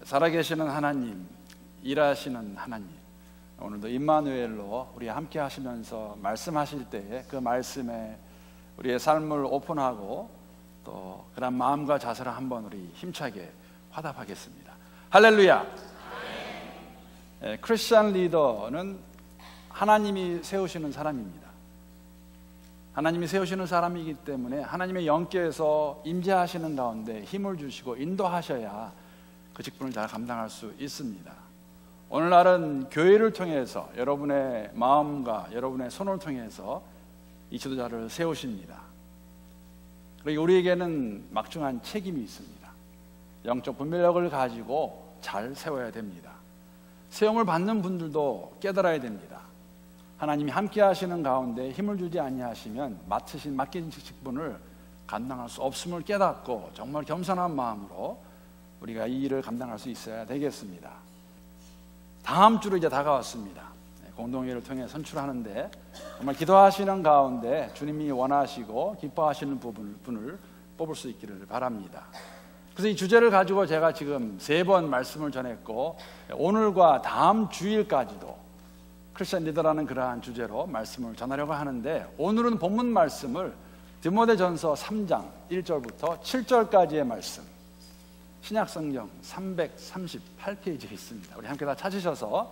살아계시는 하나님, 일하시는 하나님, 오늘도 임마누엘로 우리 함께 하시면서 말씀하실 때에 그 말씀에 우리의 삶을 오픈하고 또 그런 마음과 자세를 한번 우리 힘차게 화답하겠습니다. 할렐루야. 크리스천 리더는 하나님이 세우시는 사람입니다. 하나님이 세우시는 사람이기 때문에 하나님의 영께서 임재하시는 가운데 힘을 주시고 인도하셔야 그 직분을 잘 감당할 수 있습니다. 오늘날은 교회를 통해서 여러분의 마음과 여러분의 손을 통해서 이 지도자를 세우십니다. 그리고 우리에게는 막중한 책임이 있습니다. 영적 분별력을 가지고 잘 세워야 됩니다. 세움을 받는 분들도 깨달아야 됩니다. 하나님이 함께 하시는 가운데 힘을 주지 아니하시면 맡긴 직분을 감당할 수 없음을 깨닫고 정말 겸손한 마음으로 우리가 이 일을 감당할 수 있어야 되겠습니다. 다음 주로 이제 다가왔습니다. 공동회의를 통해 선출하는데 정말 기도하시는 가운데 주님이 원하시고 기뻐하시는 분을 뽑을 수 있기를 바랍니다. 그래서 이 주제를 가지고 제가 지금 3번 말씀을 전했고 오늘과 다음 주일까지도 크리스천 리더라는 그러한 주제로 말씀을 전하려고 하는데, 오늘은 본문 말씀을 디모데전서 3장 1절부터 7절까지의 말씀, 신약성경 338페이지에 있습니다. 우리 함께 다 찾으셔서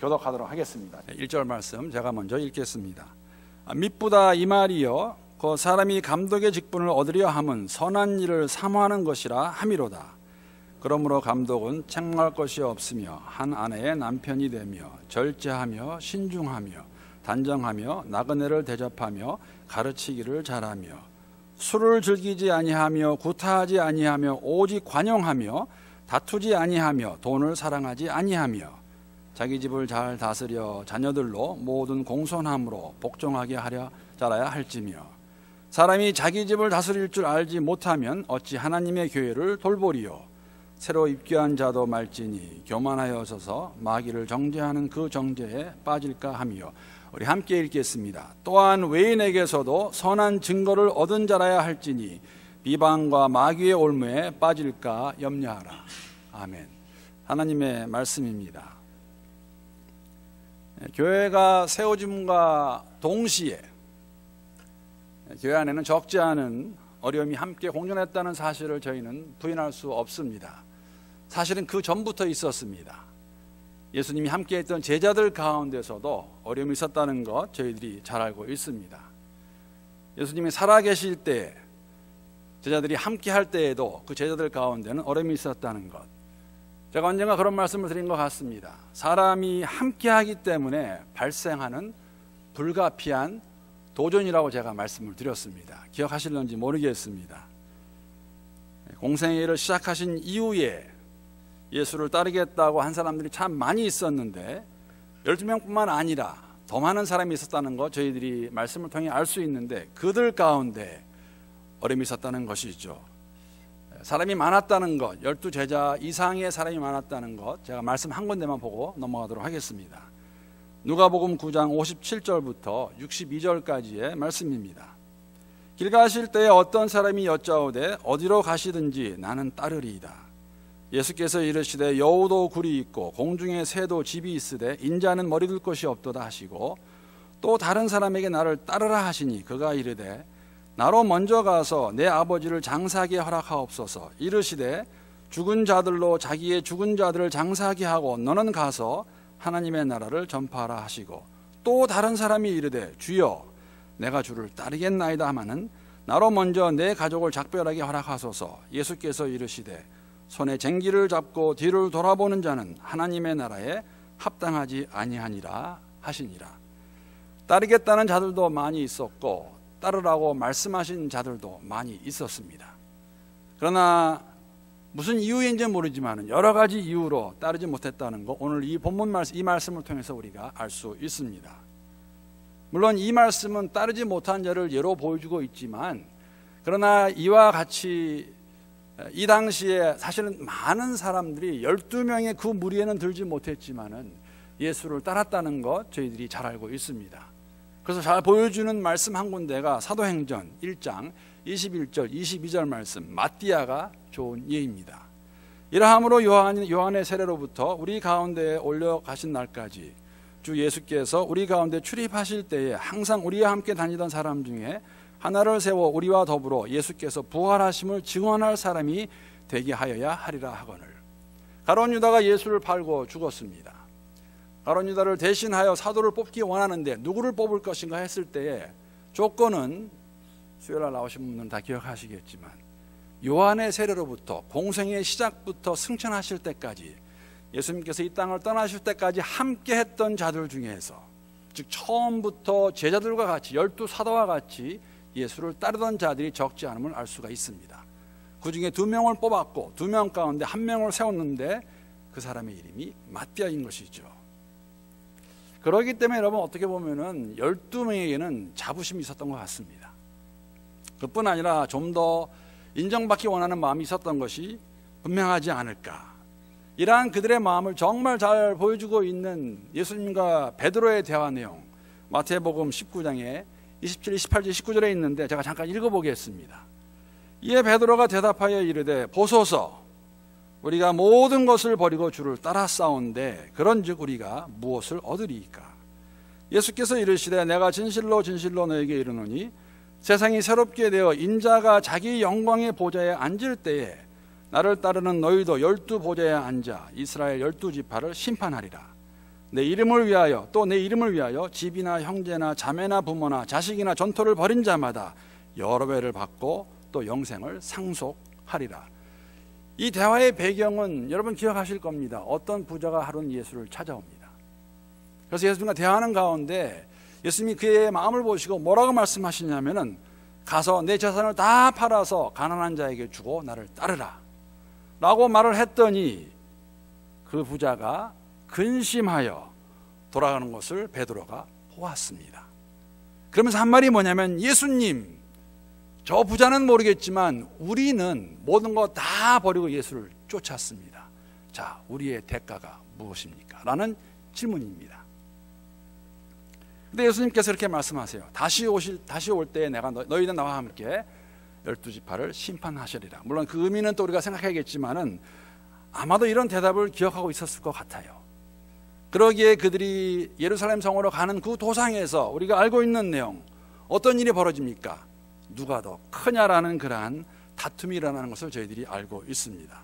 교독하도록 하겠습니다. 1절 말씀 제가 먼저 읽겠습니다. 미쁘다 이 말이여, 그 사람이 감독의 직분을 얻으려 함은 선한 일을 사모하는 것이라 함이로다. 그러므로 감독은 책망할 것이 없으며 한 아내의 남편이 되며 절제하며 신중하며 단정하며 나그네를 대접하며 가르치기를 잘하며 술을 즐기지 아니하며 구타하지 아니하며 오직 관용하며 다투지 아니하며 돈을 사랑하지 아니하며 자기 집을 잘 다스려 자녀들로 모든 공손함으로 복종하게 하려 자라야 할지며, 사람이 자기 집을 다스릴 줄 알지 못하면 어찌 하나님의 교회를 돌보리요. 새로 입교한 자도 말지니 교만하여 서서 마귀를 정죄하는 그 정죄에 빠질까 하며. 우리 함께 읽겠습니다. 또한 외인에게서도 선한 증거를 얻은 자라야 할지니 비방과 마귀의 올무에 빠질까 염려하라. 아멘. 하나님의 말씀입니다. 교회가 세워짐과 동시에 교회 안에는 적지 않은 어려움이 함께 공존했다는 사실을 저희는 부인할 수 없습니다. 사실은 그 전부터 있었습니다. 예수님이 함께했던 제자들 가운데서도 어려움이 있었다는 것 저희들이 잘 알고 있습니다. 예수님이 살아계실 때 제자들이 함께할 때에도 그 제자들 가운데는 어려움이 있었다는 것, 제가 언젠가 그런 말씀을 드린 것 같습니다. 사람이 함께하기 때문에 발생하는 불가피한 도전이라고 제가 말씀을 드렸습니다. 기억하실런지 모르겠습니다. 공생애를 시작하신 이후에 예수를 따르겠다고 한 사람들이 참 많이 있었는데 12명뿐만 아니라 더 많은 사람이 있었다는 것 저희들이 말씀을 통해 알 수 있는데, 그들 가운데 어려움이 있었다는 것이죠. 사람이 많았다는 것, 12제자 이상의 사람이 많았다는 것, 제가 말씀 한 군데만 보고 넘어가도록 하겠습니다. 누가복음 9장 57절부터 62절까지의 말씀입니다. 길 가실 때에 어떤 사람이 여짜오되 어디로 가시든지 나는 따르리이다. 예수께서 이르시되 여우도 굴이 있고 공중에 새도 집이 있으되 인자는 머리 둘 곳이 없도다 하시고, 또 다른 사람에게 나를 따르라 하시니 그가 이르되 나로 먼저 가서 내 아버지를 장사하게 허락하옵소서. 이르시되 죽은 자들로 자기의 죽은 자들을 장사하게 하고 너는 가서 하나님의 나라를 전파하라 하시고, 또 다른 사람이 이르되 주여 내가 주를 따르겠나이다 하마는 나로 먼저 내 가족을 작별하게 허락하소서. 예수께서 이르시되 손에 쟁기를 잡고 뒤를 돌아보는 자는 하나님의 나라에 합당하지 아니하니라 하시니라. 따르겠다는 자들도 많이 있었고 따르라고 말씀하신 자들도 많이 있었습니다. 그러나 무슨 이유인지 모르지만 여러 가지 이유로 따르지 못했다는 거, 오늘 이 본문 말씀, 이 말씀을 통해서 우리가 알 수 있습니다. 물론 이 말씀은 따르지 못한 자를 예로 보여주고 있지만, 그러나 이와 같이 이 당시에 사실은 많은 사람들이 12명의 그 무리에는 들지 못했지만은 예수를 따랐다는 것 저희들이 잘 알고 있습니다. 그래서 잘 보여주는 말씀 한 군데가 사도행전 1장 21절 22절 말씀, 마띠아가 좋은 예입니다. 이러함으로 요한의 세례로부터 우리 가운데에 올려가신 날까지 주 예수께서 우리 가운데 출입하실 때에 항상 우리와 함께 다니던 사람 중에 하나를 세워 우리와 더불어 예수께서 부활하심을 증언할 사람이 되게 하여야 하리라 하거늘. 가룟 유다가 예수를 팔고 죽었습니다. 가룟 유다를 대신하여 사도를 뽑기 원하는데 누구를 뽑을 것인가 했을 때에 조건은 수요일날 나오신 분들은 다 기억하시겠지만 요한의 세례로부터 공생의 시작부터 승천하실 때까지 예수님께서 이 땅을 떠나실 때까지 함께 했던 자들 중에서, 즉 처음부터 제자들과 같이 12사도와 같이 예수를 따르던 자들이 적지 않음을 알 수가 있습니다. 그 중에 2명을 뽑았고 2명 가운데 1명을 세웠는데 그 사람의 이름이 마띠아인 것이죠. 그렇기 때문에 여러분 어떻게 보면은 12명에게는 자부심이 있었던 것 같습니다. 그뿐 아니라 좀 더 인정받기 원하는 마음이 있었던 것이 분명하지 않을까. 이러한 그들의 마음을 정말 잘 보여주고 있는 예수님과 베드로의 대화 내용, 마태복음 19장에 27, 28절, 19절에 있는데 제가 잠깐 읽어보겠습니다. 이에 베드로가 대답하여 이르되 보소서, 우리가 모든 것을 버리고 주를 따라 싸운데 그런즉 우리가 무엇을 얻으리이까? 예수께서 이르시되 내가 진실로 진실로 너에게 이르노니 세상이 새롭게 되어 인자가 자기 영광의 보좌에 앉을 때에 나를 따르는 너희도 12 보좌에 앉아 이스라엘 12지파를 심판하리라. 내 이름을 위하여, 또 내 이름을 위하여 집이나 형제나 자매나 부모나 자식이나 전토를 벌인 자마다 여러 배를 받고 또 영생을 상속하리라. 이 대화의 배경은 여러분 기억하실 겁니다. 어떤 부자가 하루는 예수를 찾아옵니다. 그래서 예수님과 대화하는 가운데 예수님이 그의 마음을 보시고 뭐라고 말씀하시냐면은 가서 내 재산을 다 팔아서 가난한 자에게 주고 나를 따르라 라고 말을 했더니 그 부자가 근심하여 돌아가는 것을 베드로가 보았습니다. 그러면서 한 말이 뭐냐면, 예수님, 저 부자는 모르겠지만 우리는 모든 거 다 버리고 예수를 쫓았습니다. 자, 우리의 대가가 무엇입니까? 라는 질문입니다. 근데 예수님께서 이렇게 말씀하세요. 다시 올 때에 내가 너희는 나와 함께 12지파를 심판하시리라. 물론 그 의미는 또 우리가 생각해야겠지만은 아마도 이런 대답을 기억하고 있었을 것 같아요. 그러기에 그들이 예루살렘 성으로 가는 그 도상에서 우리가 알고 있는 내용, 어떤 일이 벌어집니까? 누가 더 크냐라는 그러한 다툼이 일어나는 것을 저희들이 알고 있습니다.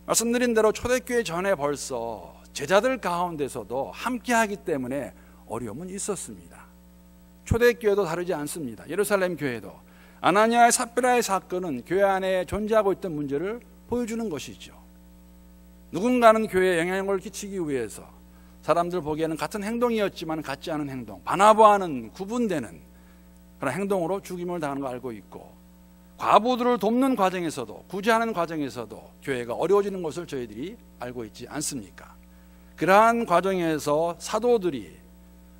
말씀드린 대로 초대교회 전에 벌써 제자들 가운데서도 함께하기 때문에 어려움은 있었습니다. 초대교회도 다르지 않습니다. 예루살렘 교회도 아나니아의 삽비라의 사건은 교회 안에 존재하고 있던 문제를 보여주는 것이죠. 누군가는 교회에 영향력을 끼치기 위해서 사람들 보기에는 같은 행동이었지만 같지 않은 행동, 바나바와는 구분되는 그런 행동으로 죽임을 당하는 걸 알고 있고, 과부들을 돕는 과정에서도, 구제하는 과정에서도 교회가 어려워지는 것을 저희들이 알고 있지 않습니까? 그러한 과정에서 사도들이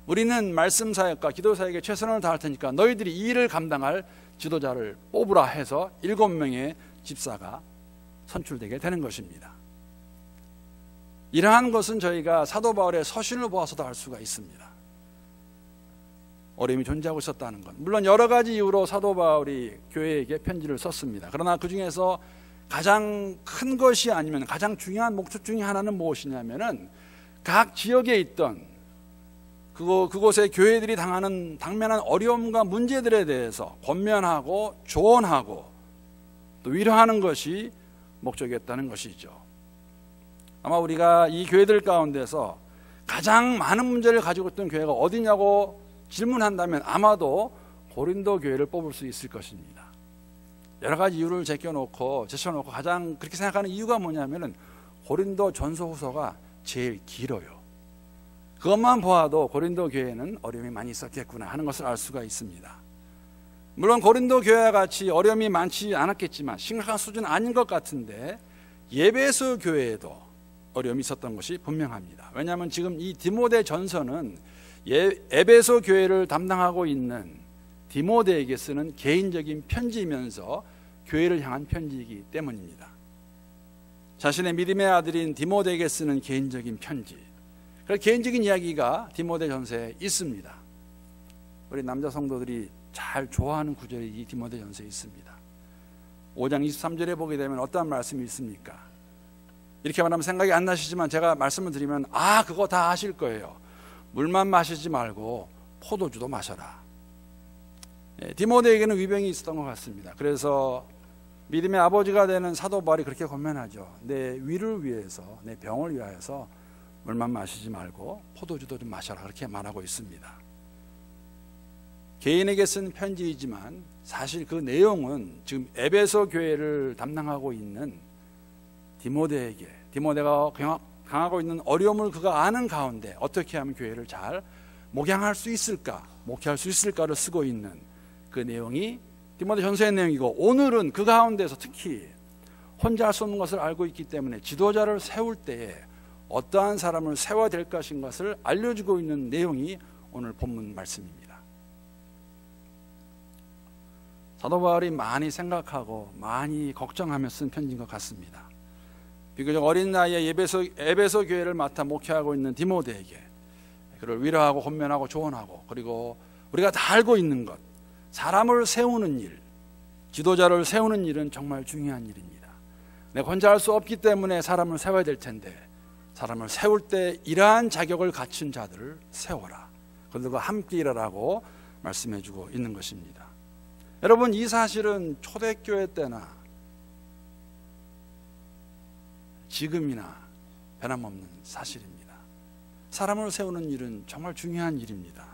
우리는 말씀 사역과 기도 사역에 최선을 다할 테니까 너희들이 이 일을 감당할 지도자를 뽑으라 해서 7명의 집사가 선출되게 되는 것입니다. 이러한 것은 저희가 사도 바울의 서신을 보아서도 알 수가 있습니다. 어려움이 존재하고 있었다는 것. 물론 여러 가지 이유로 사도 바울이 교회에게 편지를 썼습니다. 그러나 그 중에서 가장 큰 것이 아니면 가장 중요한 목적 중에 하나는 무엇이냐면은 각 지역에 있던 그곳의 교회들이 당면한 어려움과 문제들에 대해서 권면하고 조언하고 또 위로하는 것이 목적이었다는 것이죠. 아마 우리가 이 교회들 가운데서 가장 많은 문제를 가지고 있던 교회가 어디냐고 질문한다면 아마도 고린도 교회를 뽑을 수 있을 것입니다. 여러 가지 이유를 제쳐놓고 가장 그렇게 생각하는 이유가 뭐냐면은 고린도 전서 후서가 제일 길어요. 그것만 보아도 고린도 교회는 어려움이 많이 있었겠구나 하는 것을 알 수가 있습니다. 물론 고린도 교회와 같이 어려움이 많지 않았겠지만 심각한 수준은 아닌 것 같은데 에베소 교회에도 어려움이 있었던 것이 분명합니다. 왜냐하면 지금 이 디모데 전서는 에베소 교회를 담당하고 있는 디모데에게 쓰는 개인적인 편지이면서 교회를 향한 편지이기 때문입니다. 자신의 믿음의 아들인 디모데에게 쓰는 개인적인 편지, 그 개인적인 이야기가 디모데 전서에 있습니다. 우리 남자 성도들이 잘 좋아하는 구절이 이 디모데 전서에 있습니다. 5장 23절에 보게 되면 어떠한 말씀이 있습니까? 이렇게 말하면 생각이 안 나시지만 제가 말씀을 드리면 그거 다 아실 거예요. 물만 마시지 말고 포도주도 마셔라. 디모데에게는 위병이 있었던 것 같습니다. 그래서 믿음의 아버지가 되는 사도 바울이 그렇게 권면하죠. 내 위를 위해서, 내 병을 위하여서 물만 마시지 말고 포도주도 좀 마셔라, 그렇게 말하고 있습니다. 개인에게 쓴 편지이지만 사실 그 내용은 지금 에베소 교회를 담당하고 있는 디모데에게, 디모데가 강하고 있는 어려움을 그가 아는 가운데 어떻게 하면 교회를 잘 목양할 수 있을까, 목회할 수 있을까를 쓰고 있는 그 내용이 디모데 전서의 내용이고, 오늘은 그 가운데서 특히 혼자 할 수 없는 것을 알고 있기 때문에 지도자를 세울 때에 어떠한 사람을 세워야 될 것인 것을 알려주고 있는 내용이 오늘 본문 말씀입니다. 사도 바울이 많이 생각하고 많이 걱정하며 쓴 편지인 것 같습니다. 비교적 어린 나이에 에베소 교회를 맡아 목회하고 있는 디모데에게 그를 위로하고 혼면하고 조언하고, 그리고 우리가 다 알고 있는 것, 사람을 세우는 일, 지도자를 세우는 일은 정말 중요한 일입니다. 내가 혼자 할 수 없기 때문에 사람을 세워야 될 텐데, 사람을 세울 때 이러한 자격을 갖춘 자들을 세워라, 그들과 함께 일하라고 말씀해주고 있는 것입니다. 여러분, 이 사실은 초대교회 때나 지금이나 변함없는 사실입니다. 사람을 세우는 일은 정말 중요한 일입니다.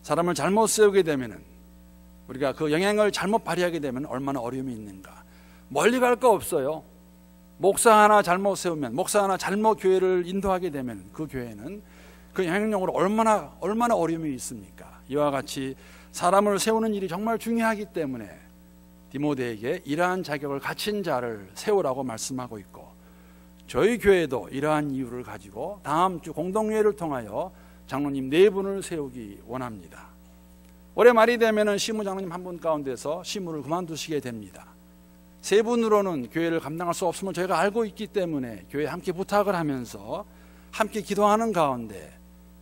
사람을 잘못 세우게 되면은, 우리가 그 영향을 잘못 발휘하게 되면 얼마나 어려움이 있는가. 멀리 갈 거 없어요. 목사 하나 잘못 세우면, 목사 하나 잘못 교회를 인도하게 되면 그 교회는 그 영향력으로 얼마나 어려움이 있습니까? 이와 같이 사람을 세우는 일이 정말 중요하기 때문에 디모데에게 이러한 자격을 갖춘 자를 세우라고 말씀하고 있고, 저희 교회도 이러한 이유를 가지고 다음 주 공동회의를 통하여 장로님 4분을 세우기 원합니다. 올해 말이 되면 시무 장로님 한 분 가운데서 시무를 그만두시게 됩니다. 3분으로는 교회를 감당할 수 없음을 저희가 알고 있기 때문에 교회에 함께 부탁을 하면서 함께 기도하는 가운데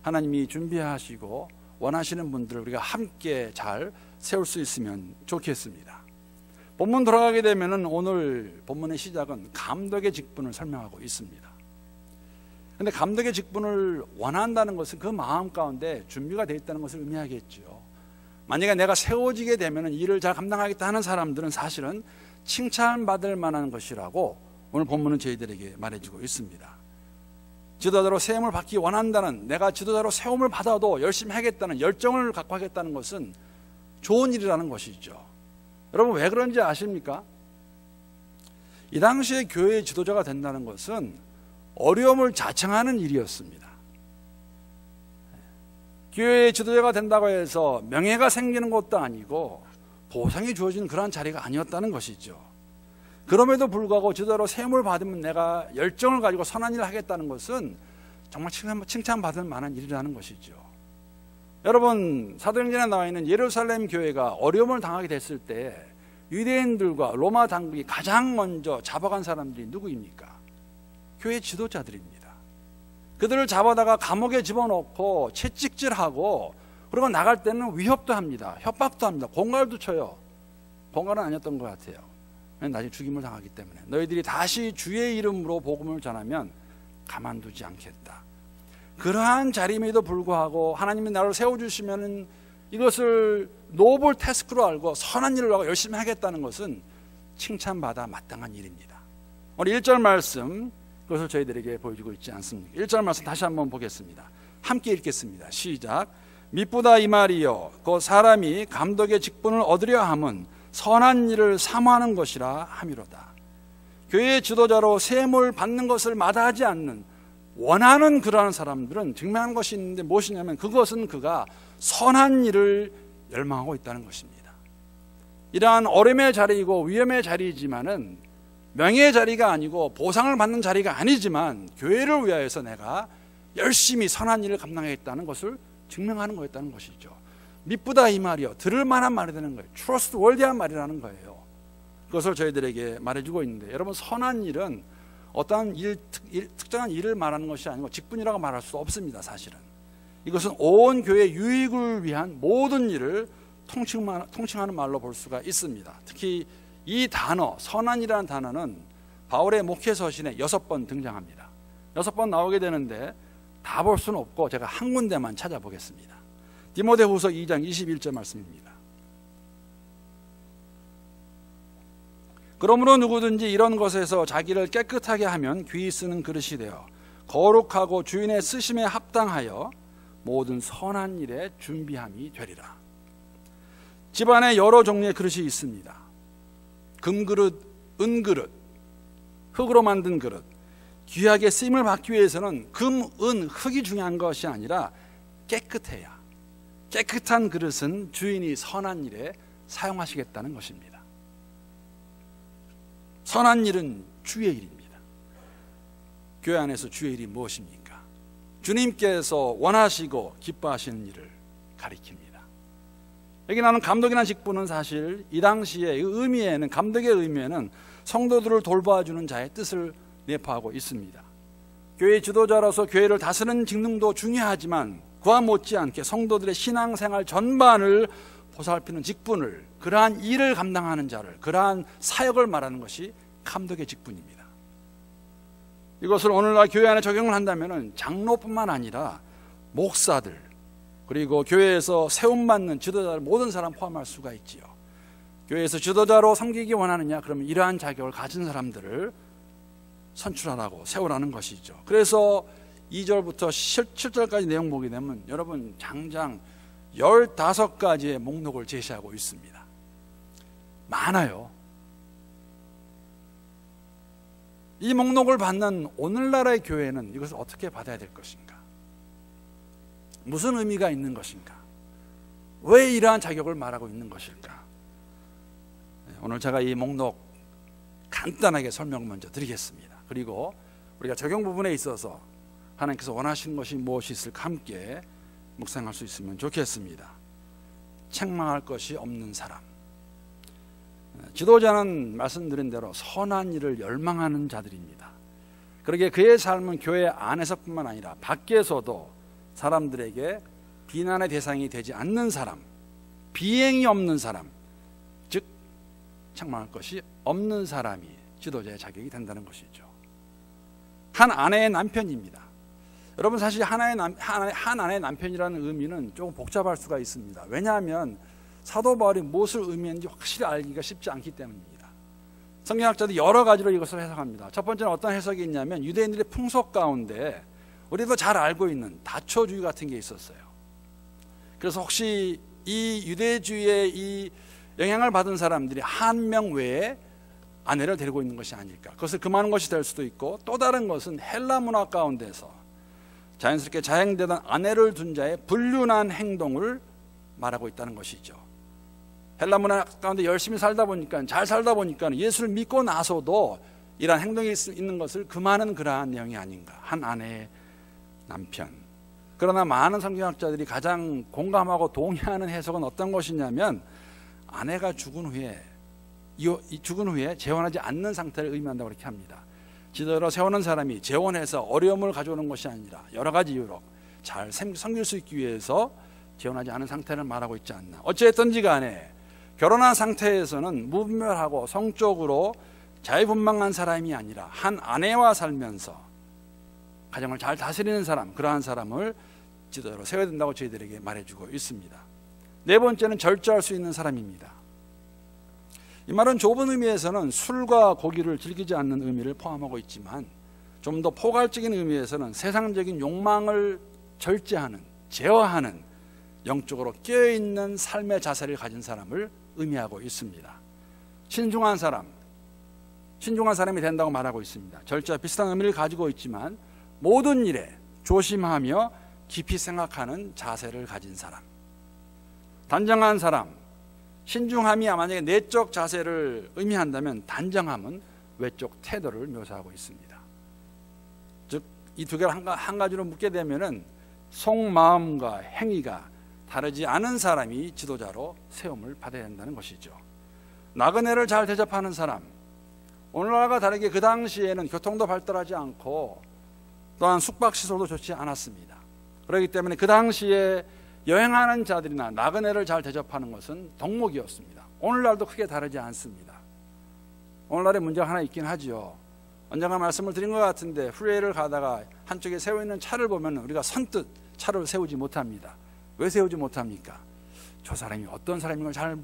하나님이 준비하시고 원하시는 분들을 우리가 함께 잘 세울 수 있으면 좋겠습니다. 본문 돌아가게 되면 오늘 본문의 시작은 감독의 직분을 설명하고 있습니다. 그런데 감독의 직분을 원한다는 것은 그 마음 가운데 준비가 되어 있다는 것을 의미하겠죠. 만약에 내가 세워지게 되면 일을 잘 감당하겠다 하는 사람들은 사실은 칭찬받을 만한 것이라고 오늘 본문은 저희들에게 말해주고 있습니다. 지도자로 세움을 받기 원한다는, 내가 지도자로 세움을 받아도 열심히 하겠다는 열정을 갖고 하겠다는 것은 좋은 일이라는 것이죠. 여러분, 왜 그런지 아십니까? 이 당시에 교회의 지도자가 된다는 것은 어려움을 자청하는 일이었습니다. 교회의 지도자가 된다고 해서 명예가 생기는 것도 아니고 보상이 주어지는 그러한 자리가 아니었다는 것이죠. 그럼에도 불구하고 지도자로 세움을 받으면 내가 열정을 가지고 선한 일을 하겠다는 것은 정말 칭찬받을 만한 일이라는 것이죠. 여러분, 사도행전에 나와 있는 예루살렘 교회가 어려움을 당하게 됐을 때 유대인들과 로마 당국이 가장 먼저 잡아간 사람들이 누구입니까? 교회 지도자들입니다. 그들을 잡아다가 감옥에 집어넣고 채찍질하고, 그리고 나갈 때는 위협도 합니다. 협박도 합니다. 공갈도 쳐요. 공갈은 아니었던 것 같아요. 나중에 죽임을 당하기 때문에 너희들이 다시 주의 이름으로 복음을 전하면 가만두지 않겠다. 그러한 자리임에도 불구하고 하나님이 나를 세워주시면 이것을 노블 태스크로 알고 선한 일을 하고 열심히 하겠다는 것은 칭찬받아 마땅한 일입니다. 오늘 1절 말씀, 그것을 저희들에게 보여주고 있지 않습니까? 1절 말씀 다시 한번 보겠습니다. 함께 읽겠습니다. 시작. 미쁘다 이 말이요, 그 사람이 감독의 직분을 얻으려 함은 선한 일을 사모하는 것이라 함이로다. 교회의 지도자로 세움을 받는 것을 마다하지 않는, 원하는 그러한 사람들은 증명한 것이 있는데 무엇이냐면 그것은 그가 선한 일을 열망하고 있다는 것입니다. 이러한 어려움의 자리이고 위험의 자리이지만은 명예의 자리가 아니고 보상을 받는 자리가 아니지만 교회를 위하여서 내가 열심히 선한 일을 감당하겠다는 것을 증명하는 거였다는 것이죠. 미쁘다 이 말이요, 들을 만한 말이 되는 거예요. 트러스트월디한 말이라는 거예요. 그것을 저희들에게 말해주고 있는데, 여러분, 선한 일은 어떠한 특정한 일을 말하는 것이 아니고 직분이라고 말할 수 없습니다. 사실은 이것은 온 교회 유익을 위한 모든 일을 통칭하는 말로 볼 수가 있습니다. 특히 이 단어, 선한이라는 단어는 바울의 목회 서신에 6번 등장합니다. 6번 나오게 되는데 다 볼 수는 없고 제가 한 군데만 찾아보겠습니다. 디모데후서 2장 21절 말씀입니다. 그러므로 누구든지 이런 것에서 자기를 깨끗하게 하면 귀히 쓰는 그릇이 되어 거룩하고 주인의 쓰심에 합당하여 모든 선한 일에 준비함이 되리라. 집안에 여러 종류의 그릇이 있습니다. 금그릇, 은그릇, 흙으로 만든 그릇. 귀하게 쓰임을 받기 위해서는 금, 은, 흙이 중요한 것이 아니라 깨끗해야, 깨끗한 그릇은 주인이 선한 일에 사용하시겠다는 것입니다. 선한 일은 주의 일입니다. 교회 안에서 주의 일이 무엇입니까? 주님께서 원하시고 기뻐하시는 일을 가리킵니다. 여기 나오는 감독이라는 직분은 사실 이 당시의 의미에는, 감독의 의미에는 성도들을 돌봐주는 자의 뜻을 내포하고 있습니다. 교회 지도자로서 교회를 다스리는 직능도 중요하지만 그와 못지않게 성도들의 신앙생활 전반을 보살피는 직분을, 그러한 일을 감당하는 자를, 그러한 사역을 말하는 것이 감독의 직분입니다. 이것을 오늘날 교회 안에 적용을 한다면 장로뿐만 아니라 목사들, 그리고 교회에서 세움받는 지도자들, 모든 사람 포함할 수가 있지요. 교회에서 지도자로 섬기기 원하느냐? 그러면 이러한 자격을 가진 사람들을 선출하라고 세우라는 것이죠. 그래서 2절부터 7절까지 내용 보게 되면 여러분 장장 15가지의 목록을 제시하고 있습니다. 많아요. 이 목록을 받는 오늘날의 교회는 이것을 어떻게 받아야 될 것인가? 무슨 의미가 있는 것인가? 왜 이러한 자격을 말하고 있는 것일까? 오늘 제가 이 목록 간단하게 설명 먼저 드리겠습니다. 그리고 우리가 적용 부분에 있어서 하나님께서 원하시는 것이 무엇이 있을까 함께 묵상할 수 있으면 좋겠습니다. 책망할 것이 없는 사람. 지도자는 말씀드린 대로 선한 일을 열망하는 자들입니다. 그러기에 그의 삶은 교회 안에서뿐만 아니라 밖에서도 사람들에게 비난의 대상이 되지 않는 사람, 비행이 없는 사람, 즉 책망할 것이 없는 사람이 지도자의 자격이 된다는 것이죠. 한 아내의 남편입니다. 여러분 사실 한 아내의 남편이라는 의미는 조금 복잡할 수가 있습니다. 왜냐하면 사도 바울이 무엇을 의미했는지 확실히 알기가 쉽지 않기 때문입니다. 성경학자들이 여러 가지로 이것을 해석합니다. 첫 번째는 어떤 해석이 있냐면 유대인들의 풍속 가운데 우리도 잘 알고 있는 다처주의 같은 게 있었어요. 그래서 혹시 이 유대주의의 이 영향을 받은 사람들이 한 명 외에 아내를 데리고 있는 것이 아닐까. 그것을 금하는 것이 될 수도 있고, 또 다른 것은 헬라 문화 가운데서 자연스럽게 자행되던 아내를 둔 자의 불륜한 행동을 말하고 있다는 것이죠. 헬라 문화 가운데 열심히 살다 보니까, 잘 살다 보니까 예수를 믿고 나서도 이러한 행동이 있는 것을 금하는 그러한 내용이 아닌가. 한 아내의 남편. 그러나 많은 성경학자들이 가장 공감하고 동의하는 해석은 어떤 것이냐면 아내가 죽은 후에 재혼하지 않는 상태를 의미한다고 그렇게 합니다. 지도자로 세우는 사람이 재혼해서 어려움을 가져오는 것이 아니라 여러 가지 이유로 잘 섬길 수 있기 위해서 재혼하지 않은 상태를 말하고 있지 않나. 어찌됐든지 간에 결혼한 상태에서는 무분별하고 성적으로 자유분방한 사람이 아니라 한 아내와 살면서 가정을 잘 다스리는 사람, 그러한 사람을 지도자로 세워야 된다고 저희들에게 말해주고 있습니다. 네 번째는 절제할 수 있는 사람입니다. 이 말은 좁은 의미에서는 술과 고기를 즐기지 않는 의미를 포함하고 있지만 좀 더 포괄적인 의미에서는 세상적인 욕망을 절제하는, 제어하는 영적으로 깨어있는 삶의 자세를 가진 사람을 의미하고 있습니다. 신중한 사람이 된다고 말하고 있습니다. 절제와 비슷한 의미를 가지고 있지만 모든 일에 조심하며 깊이 생각하는 자세를 가진 사람. 단정한 사람, 신중함이 만약에 내적 자세를 의미한다면 단정함은 외적 태도를 묘사하고 있습니다. 즉, 이 두 개를 한 가지로 묶게 되면은 속마음과 행위가 다르지 않은 사람이 지도자로 세움을 받아야 한다는 것이죠. 나그네를 잘 대접하는 사람. 오늘날과 다르게 그 당시에는 교통도 발달하지 않고 또한 숙박시설도 좋지 않았습니다. 그렇기 때문에 그 당시에 여행하는 자들이나 나그네를 잘 대접하는 것은 덕목이었습니다. 오늘날도 크게 다르지 않습니다. 오늘날의 문제가 하나 있긴 하죠. 언젠가 말씀을 드린 것 같은데 프리웨이를 가다가 한쪽에 세워있는 차를 보면 우리가 선뜻 차를 세우지 못합니다. 왜 세우지 못합니까? 저 사람이 어떤 사람인 걸 잘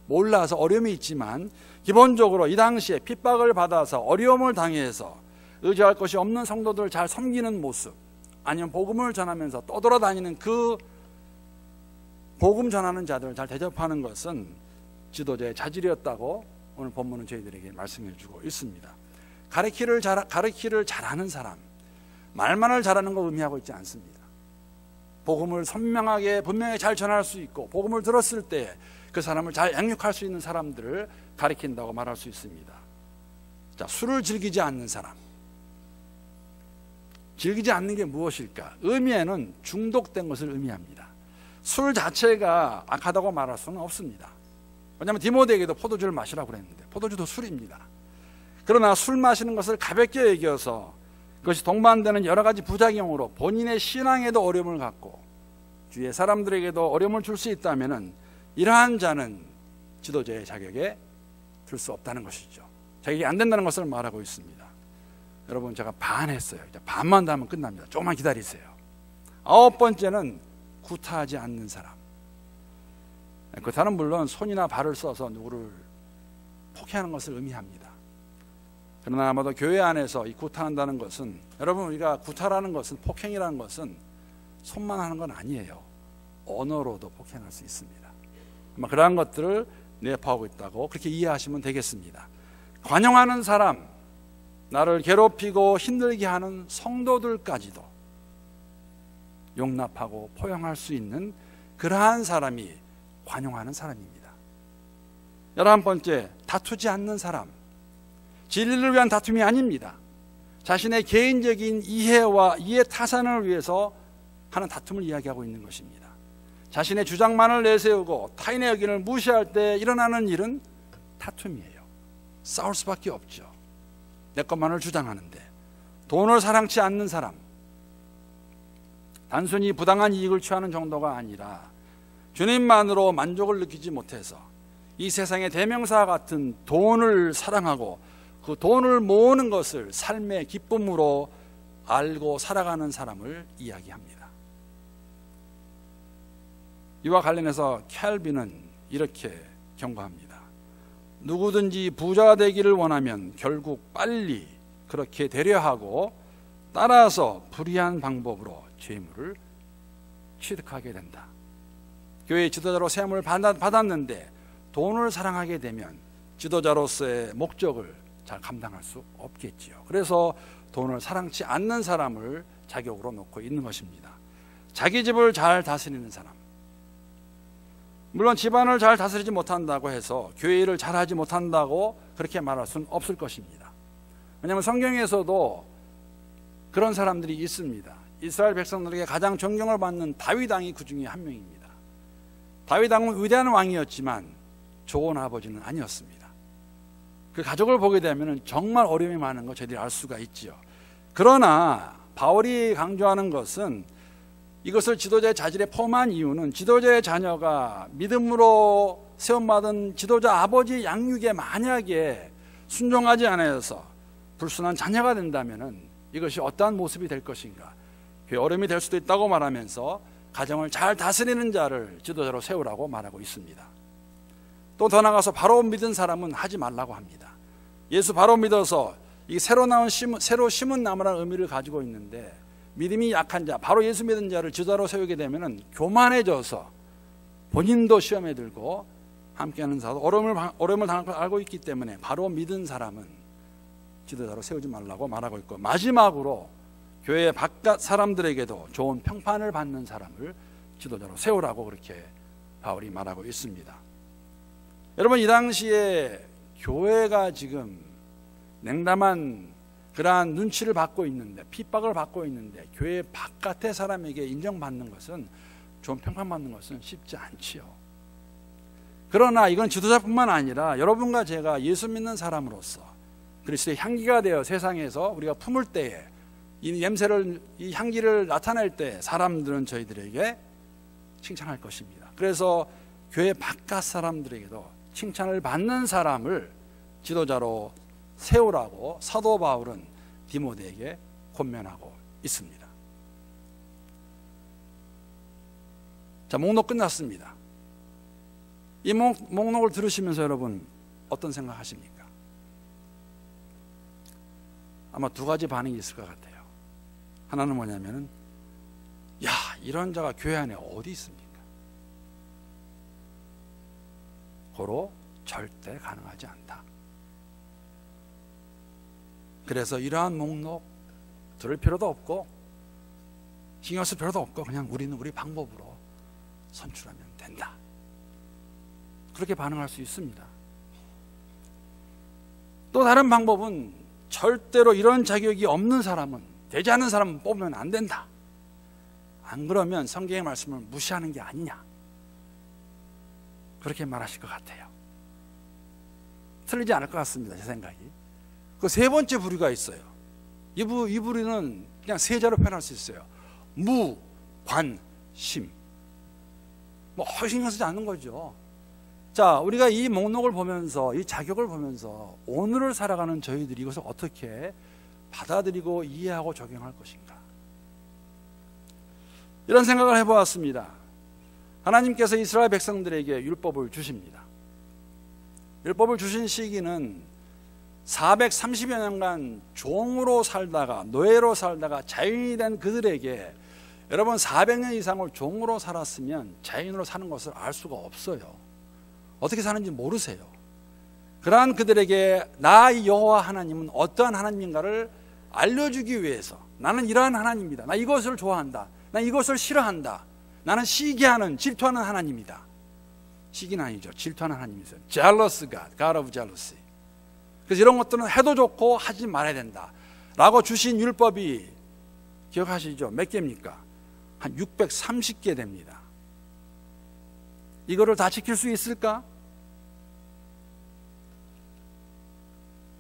몰라서 어려움이 있지만, 기본적으로 이 당시에 핍박을 받아서 어려움을 당해서 의지할 것이 없는 성도들을 잘 섬기는 모습, 아니면 복음을 전하면서 떠돌아다니는 그 복음 전하는 자들을 잘 대접하는 것은 지도자의 자질이었다고 오늘 본문은 저희들에게 말씀해 주고 있습니다. 가르치기를 잘하는 사람, 말만을 잘하는 거 의미하고 있지 않습니다. 복음을 선명하게 분명히 잘 전할 수 있고, 복음을 들었을 때 그 사람을 잘 양육할 수 있는 사람들을 가르친다고 말할 수 있습니다. 자, 술을 즐기지 않는 사람. 즐기지 않는 게 무엇일까? 의미에는 중독된 것을 의미합니다. 술 자체가 악하다고 말할 수는 없습니다. 왜냐하면 디모데에게도 포도주를 마시라고 그랬는데, 포도주도 술입니다. 그러나 술 마시는 것을 가볍게 여겨서 그것이 동반되는 여러 가지 부작용으로 본인의 신앙에도 어려움을 갖고 주위의 사람들에게도 어려움을 줄 수 있다면 이러한 자는 지도자의 자격에 들 수 없다는 것이죠. 자격이 안 된다는 것을 말하고 있습니다. 여러분, 제가 반 했어요. 이제 반만 더 하면 끝납니다. 조금만 기다리세요. 9번째는 구타하지 않는 사람. 구타는 물론 손이나 발을 써서 누구를 폭행하는 것을 의미합니다. 그러나 아마도 교회 안에서 이 구타한다는 것은, 여러분, 우리가 구타라는 것은, 폭행이라는 것은 손만 하는 건 아니에요. 언어로도 폭행할 수 있습니다. 아마 그러한 것들을 내포하고 있다고 그렇게 이해하시면 되겠습니다. 관용하는 사람, 나를 괴롭히고 힘들게 하는 성도들까지도 용납하고 포용할 수 있는 그러한 사람이 관용하는 사람입니다. 11번째, 다투지 않는 사람. 진리를 위한 다툼이 아닙니다. 자신의 개인적인 이해와 이해 타산을 위해서 하는 다툼을 이야기하고 있는 것입니다. 자신의 주장만을 내세우고 타인의 의견을 무시할 때 일어나는 일은 다툼이에요. 싸울 수밖에 없죠. 내 것만을 주장하는데. 돈을 사랑치 않는 사람, 단순히 부당한 이익을 취하는 정도가 아니라 주님만으로 만족을 느끼지 못해서 이 세상의 대명사 같은 돈을 사랑하고 그 돈을 모으는 것을 삶의 기쁨으로 알고 살아가는 사람을 이야기합니다. 이와 관련해서 캘빈은 이렇게 경고합니다. 누구든지 부자 되기를 원하면 결국 빨리 그렇게 되려 하고 따라서 불의한 방법으로 재물을 취득하게 된다. 교회 지도자로 세움을 받았는데 돈을 사랑하게 되면 지도자로서의 목적을 잘 감당할 수 없겠지요. 그래서 돈을 사랑치 않는 사람을 자격으로 놓고 있는 것입니다. 자기 집을 잘 다스리는 사람. 물론 집안을 잘 다스리지 못한다고 해서 교회를 잘하지 못한다고 그렇게 말할 수는 없을 것입니다. 왜냐하면 성경에서도 그런 사람들이 있습니다. 이스라엘 백성들에게 가장 존경을 받는 다윗 왕이 그 중에 한 명입니다. 다윗 왕은 위대한 왕이었지만 좋은 아버지는 아니었습니다. 그 가족을 보게 되면 정말 어려움이 많은 거 저희들이 알 수가 있죠. 그러나 바울이 강조하는 것은 이것을 지도자의 자질에 포함한 이유는 지도자의 자녀가 믿음으로 세움받은 지도자 아버지의 양육에 만약에 순종하지 않아서 불순한 자녀가 된다면 이것이 어떠한 모습이 될 것인가, 어려움이 될 수도 있다고 말하면서 가정을 잘 다스리는 자를 지도자로 세우라고 말하고 있습니다. 또 더 나아가서 바로 믿은 사람은 하지 말라고 합니다. 예수 바로 믿어서 이 새로 심은 나무라는 의미를 가지고 있는데, 믿음이 약한 자, 바로 예수 믿은 자를 지도자로 세우게 되면 교만해져서 본인도 시험에 들고 함께하는 자도 어려움을 당할 걸 알고 있기 때문에 바로 믿은 사람은 지도자로 세우지 말라고 말하고 있고, 마지막으로 교회 바깥 사람들에게도 좋은 평판을 받는 사람을 지도자로 세우라고 그렇게 바울이 말하고 있습니다. 여러분, 이 당시에 교회가 지금 냉담한 그러한 눈치를 받고 있는데, 핍박을 받고 있는데 교회 바깥의 사람에게 인정받는 것은, 좋은 평판받는 것은 쉽지 않지요. 그러나 이건 지도자뿐만 아니라 여러분과 제가 예수 믿는 사람으로서 그리스도의 향기가 되어 세상에서 우리가 품을 때에 이 냄새를, 이 향기를 나타낼 때 사람들은 저희들에게 칭찬할 것입니다. 그래서 교회 바깥 사람들에게도 칭찬을 받는 사람을 지도자로 세우라고 사도 바울은 디모데에게 권면하고 있습니다. 자, 목록 끝났습니다. 이 목록을 들으시면서 여러분 어떤 생각 하십니까? 아마 두 가지 반응이 있을 것 같아요. 하나는 뭐냐면은, 야, 이런 자가 교회 안에 어디 있습니까? 고로 절대 가능하지 않다. 그래서 이러한 목록 들을 필요도 없고 신경 쓸 필요도 없고 그냥 우리는 우리 방법으로 선출하면 된다. 그렇게 반응할 수 있습니다. 또 다른 방법은 절대로 이런 자격이 없는 사람은, 되지 않는 사람은 뽑으면 안 된다. 안 그러면 성경의 말씀을 무시하는 게 아니냐, 그렇게 말하실 것 같아요. 틀리지 않을 것 같습니다, 제 생각이. 그 세 번째 부류가 있어요. 이 부류는 그냥 세 자로 표현할 수 있어요. 무관심. 신경 쓰지 않는 거죠. 자, 우리가 이 목록을 보면서, 이 자격을 보면서 오늘을 살아가는 저희들이 이것을 어떻게 받아들이고 이해하고 적용할 것인가, 이런 생각을 해보았습니다. 하나님께서 이스라엘 백성들에게 율법을 주십니다. 율법을 주신 시기는 430여 년간 종으로 살다가, 노예로 살다가 자유인이 된 그들에게, 여러분 400년 이상을 종으로 살았으면 자유인으로 사는 것을 알 수가 없어요. 어떻게 사는지 모르세요. 그러한 그들에게 나 여호와 하나님은 어떠한 하나님인가를 알려주기 위해서, 나는 이러한 하나님이다, 나 이것을 좋아한다, 나 이것을 싫어한다, 나는 시기하는, 질투하는 하나님이다. 시기는 아니죠, 질투하는 하나님이세요. Jealous God, God of jealousy. 그래서 이런 것들은 해도 좋고 하지 말아야 된다 라고 주신 율법이 기억하시죠? 몇 개입니까? 한 630개 됩니다. 이거를 다 지킬 수 있을까?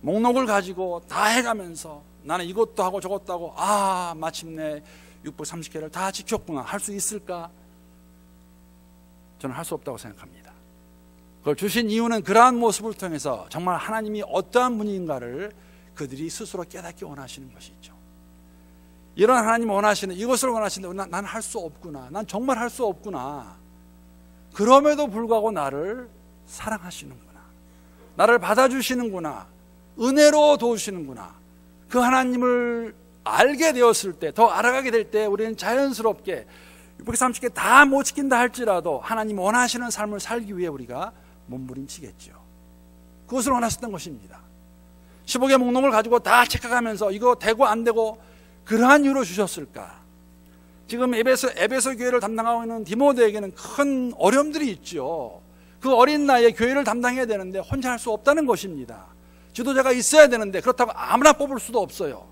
목록을 가지고 다 해가면서 나는 이것도 하고 저것도 하고, 마침내 630개를 다 지켰구나, 할 수 있을까? 저는 할 수 없다고 생각합니다. 그걸 주신 이유는 그러한 모습을 통해서 정말 하나님이 어떠한 분인가를 그들이 스스로 깨닫기 원하시는 것이죠. 이런 하나님 원하시는, 이것을 원하시는데 난 할 수 없구나, 난 정말 할 수 없구나. 그럼에도 불구하고 나를 사랑하시는구나, 나를 받아주시는구나, 은혜로 도우시는구나. 그 하나님을 알게 되었을 때, 더 알아가게 될 때 우리는 자연스럽게 630개 다 못 지킨다 할지라도 하나님 원하시는 삶을 살기 위해 우리가 몸부림치겠죠. 그것을 원하셨던 것입니다. 15개 목록을 가지고 다 체크하면서 이거 되고 안 되고 그러한 이유로 주셨을까? 지금 에베소 교회를 담당하고 있는 디모데에게는 큰 어려움들이 있죠. 그 어린 나이에 교회를 담당해야 되는데 혼자 할 수 없다는 것입니다. 지도자가 있어야 되는데 그렇다고 아무나 뽑을 수도 없어요.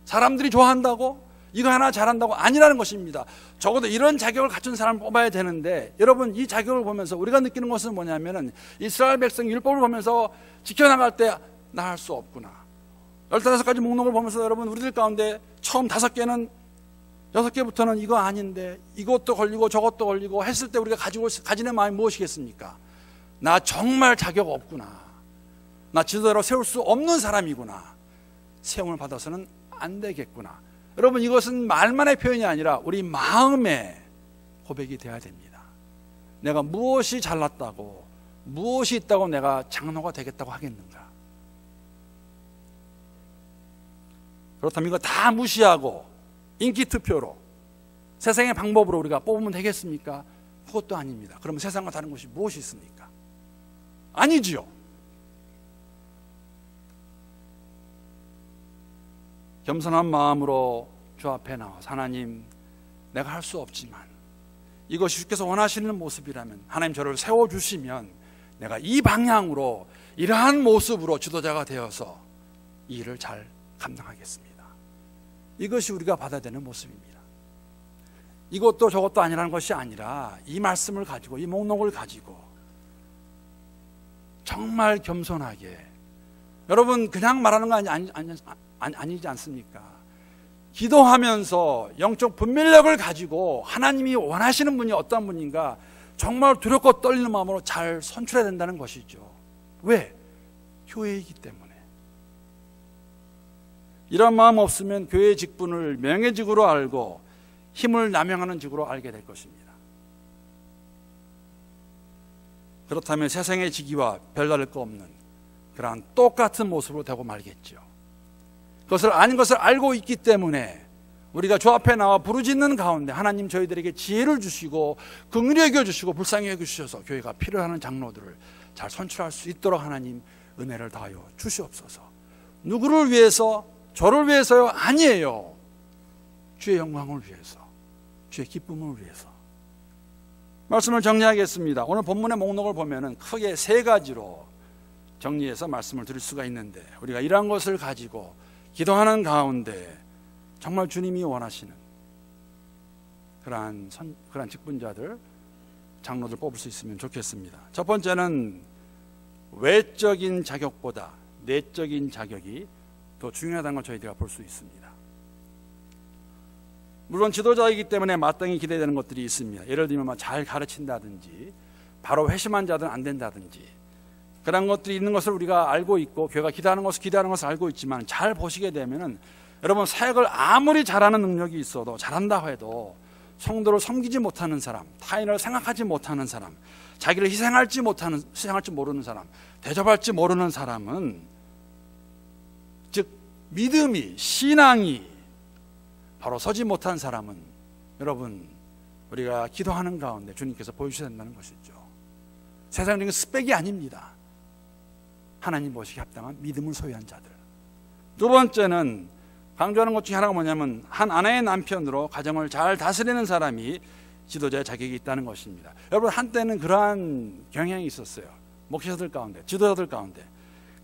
사람들이 좋아한다고 이거 하나 잘한다고 아니라는 것입니다. 적어도 이런 자격을 갖춘 사람을 뽑아야 되는데, 여러분 이 자격을 보면서 우리가 느끼는 것은 뭐냐면은, 이스라엘 백성 율법을 보면서 지켜나갈 때 나 할 수 없구나. 15가지 목록을 보면서 여러분 우리들 가운데 처음 5개는, 6개부터는 이거 아닌데 이것도 걸리고 저것도 걸리고 했을 때 우리가 가지는 마음이 무엇이겠습니까? 나 정말 자격 없구나, 나 지도자로 세울 수 없는 사람이구나, 세움을 받아서는 안 되겠구나. 여러분 이것은 말만의 표현이 아니라 우리 마음의 고백이 되어야 됩니다. 내가 무엇이 잘났다고, 무엇이 있다고 내가 장로가 되겠다고 하겠는가? 그렇다면 이거 다 무시하고 인기투표로 세상의 방법으로 우리가 뽑으면 되겠습니까? 그것도 아닙니다. 그러면 세상과 다른 것이 무엇이 있습니까? 아니지요. 겸손한 마음으로 주 앞에 나와서, 하나님 내가 할 수 없지만 이것이 주께서 원하시는 모습이라면 하나님 저를 세워주시면 내가 이 방향으로 이러한 모습으로 지도자가 되어서 이 일을 잘 감당하겠습니다. 이것이 우리가 받아야 되는 모습입니다. 이것도 저것도 아니라는 것이 아니라 이 말씀을 가지고, 이 목록을 가지고 정말 겸손하게, 여러분 그냥 말하는 거 아니지 않습니까? 기도하면서 영적 분별력을 가지고 하나님이 원하시는 분이 어떤 분인가 정말 두렵고 떨리는 마음으로 잘 선출해야 된다는 것이죠. 왜? 교회이기 때문에. 이런 마음 없으면 교회 직분을 명예직으로 알고 힘을 남용하는 직으로 알게 될 것입니다. 그렇다면 세상의 직위와 별다를 거 없는 그러한 똑같은 모습으로 되고 말겠죠. 그것을 아닌 것을 알고 있기 때문에 우리가 주 앞에 나와 부르짖는 가운데 하나님 저희들에게 지혜를 주시고 긍휼히 여겨주시고 불쌍히 여겨주셔서 교회가 필요한 장로들을 잘 선출할 수 있도록 하나님 은혜를 다하여 주시옵소서. 누구를 위해서? 저를 위해서요? 아니에요. 주의 영광을 위해서, 주의 기쁨을 위해서. 말씀을 정리하겠습니다. 오늘 본문의 목록을 보면은 크게 세 가지로 정리해서 말씀을 드릴 수가 있는데, 우리가 이러한 것을 가지고 기도하는 가운데 정말 주님이 원하시는 그러한 직분자들, 장로들 뽑을 수 있으면 좋겠습니다. 첫 번째는 외적인 자격보다 내적인 자격이 더 중요하다는 걸 저희가 볼 수 있습니다. 물론 지도자이기 때문에 마땅히 기대되는 것들이 있습니다. 예를 들면 잘 가르친다든지 바로 회심한 자들은 안 된다든지 그런 것들이 있는 것을 우리가 알고 있고 교회가 기대하는 것을 알고 있지만, 잘 보시게 되면은 여러분, 사역을 아무리 잘하는 능력이 있어도, 잘한다 해도 성도를 섬기지 못하는 사람, 타인을 생각하지 못하는 사람, 자기를 희생할지 모르는 사람, 대접할지 모르는 사람은, 즉 믿음이, 신앙이 바로 서지 못한 사람은 여러분, 우리가 기도하는 가운데 주님께서 보여주셔야 된다는 것이죠. 세상적인 스펙이 아닙니다. 하나님 보시기에 합당한 믿음을 소유한 자들. 두 번째는 강조하는 것 중에 하나가 뭐냐면, 한 아내의 남편으로 가정을 잘 다스리는 사람이 지도자의 자격이 있다는 것입니다. 여러분, 한때는 그러한 경향이 있었어요. 목회자들 가운데, 지도자들 가운데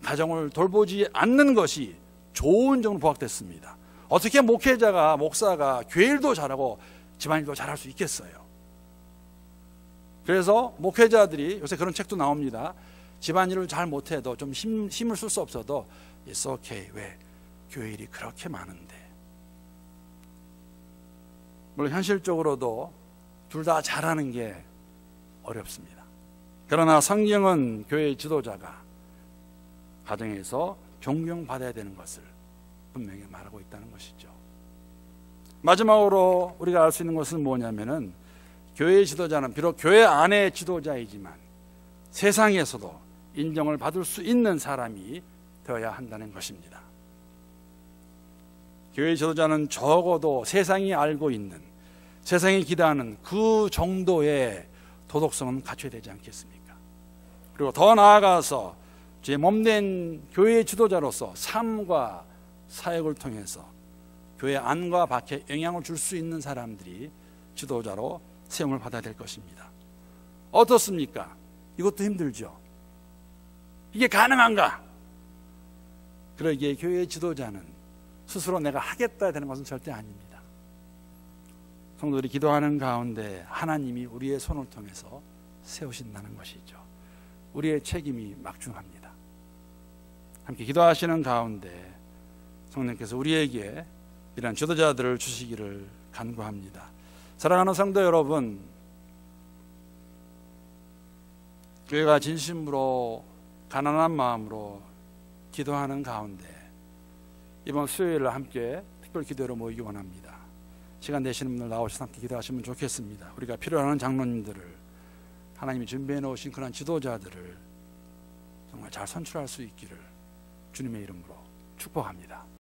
가정을 돌보지 않는 것이 좋은 정도로 부각됐습니다. 어떻게 목사가 교회 일도 잘하고 집안일도 잘할 수 있겠어요? 그래서 목회자들이, 요새 그런 책도 나옵니다. 집안일을 잘 못해도 좀 힘을 쓸 수 없어도 It's okay. 왜? 교회 일이 그렇게 많은데. 물론 현실적으로도 둘 다 잘하는 게 어렵습니다. 그러나 성경은 교회 지도자가 가정에서 존경받아야 되는 것을 분명히 말하고 있다는 것이죠. 마지막으로 우리가 알 수 있는 것은 뭐냐면은, 교회 지도자는 비록 교회 안의 지도자이지만 세상에서도 인정을 받을 수 있는 사람이 되어야 한다는 것입니다. 교회 지도자는 적어도 세상이 알고 있는, 세상이 기대하는 그 정도의 도덕성은 갖춰야 되지 않겠습니까? 그리고 더 나아가서 제 몸된 교회 지도자로서 삶과 사역을 통해서 교회 안과 밖에 영향을 줄 수 있는 사람들이 지도자로 세움을 받아야 될 것입니다. 어떻습니까? 이것도 힘들죠. 이게 가능한가? 그러기에 교회 지도자는 스스로 내가 하겠다 되는 것은 절대 아닙니다. 성도들이 기도하는 가운데 하나님이 우리의 손을 통해서 세우신다는 것이죠. 우리의 책임이 막중합니다. 함께 기도하시는 가운데 성령께서 우리에게 이런 지도자들을 주시기를 간구합니다. 사랑하는 성도 여러분, 교회가 진심으로 가난한 마음으로 기도하는 가운데 이번 수요일을 함께 특별 기도로 모이기 원합니다. 시간 되시는 분들 나오셔서 함께 기도하시면 좋겠습니다. 우리가 필요로 하는 장로님들을, 하나님이 준비해 놓으신 그런 지도자들을 정말 잘 선출할 수 있기를 주님의 이름으로 축복합니다.